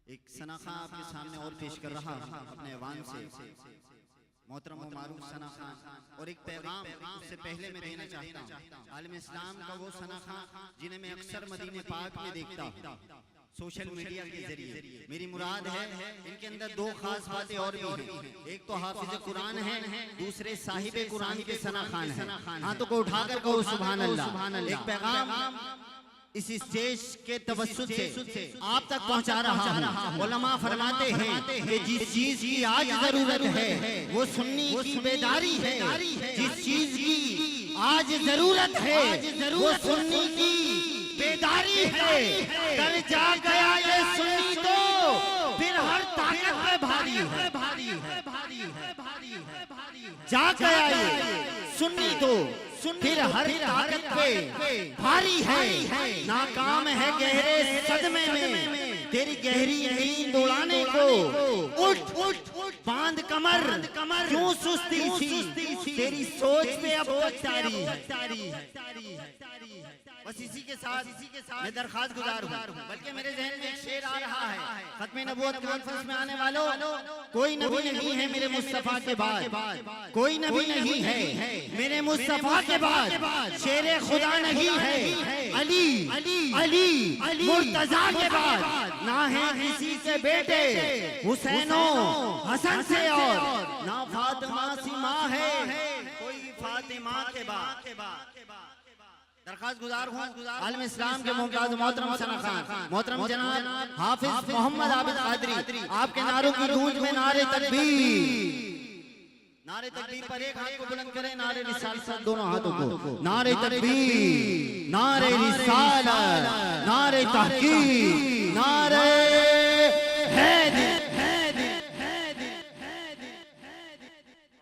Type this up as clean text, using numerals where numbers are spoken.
एक सना खां आपके सामने और पेश कर रहा हूं अपने ऐवान से, मोहतरम मारूफ सना खां। और एक पैगाम उससे पहले मैं देना चाहता हूँ आलम इस्लाम का वो सना खां जिन्हें मैं अक्सर मदीने पाक में देखता हूँ सोशल मीडिया के जरिए। मेरी मुराद है इनके अंदर दो खास बातें और भी हैं। एक तो हाफिज कुरान है, दूसरे साहिबे कुरान के सना खान है। हाथों को उठाकर कहो सुभान अल्लाह। एक पैगाम इस स्टेज के तवस्सुत से आप तक पहुंचा रहा हूं। उलमा फरमाते हैं कि जिस चीज की आज जरूरत है वो सुन्नी की बेदारी है। जिस चीज की आज जरूरत है वो सुन्नी की बेदारी है। कर जा गया ये सुन्नी तो फिर हर ताकत पे भारी है, भारी है, भारी है, भारी है, भारी है। जा गया ये सुन्नी तो फिर हर ताकत पे भारी है। नाकाम है गहरे सदमे में तेरी गहरी नींद उड़ाने को। उठ उठ बांध कमर, क्यों सुस्ती सी तेरी सोच पे अब तक तारी है। बस इसी के साथ मैं दरखास्त गुजार हूँ। बल्कि मेरे जहन में एक शेर आ रहा है। खत्म नबूवत कॉन्फ्रेंस में आने वालों, कोई नबी नहीं है मेरे मुस्तफा के बाद, कोई नबी नहीं है मेरे मुस्तफा के बाद। शेरे खुदा नहीं है अली अली मुर्तजा के बाद। ना है किसी से बेटे हुसैनो हसन से, और ना फातिमा सी माँ है कोई फातिमा के बाद। दरखास्त गुजार हूँ आलम इस्लाम के मुमताज मोहतरम सना खान, मोहतरम जनाब हाफिज मोहम्मद आबिद कादरी, आपके नारों की गूंज में नारे तकबीर। नारे तकबीर पर एक हाथ को बुलंद करें, नारे रिसालत दोनों हाथों को। नारे तकबीर, नारे रिसालत, नारे तहकीक, नारे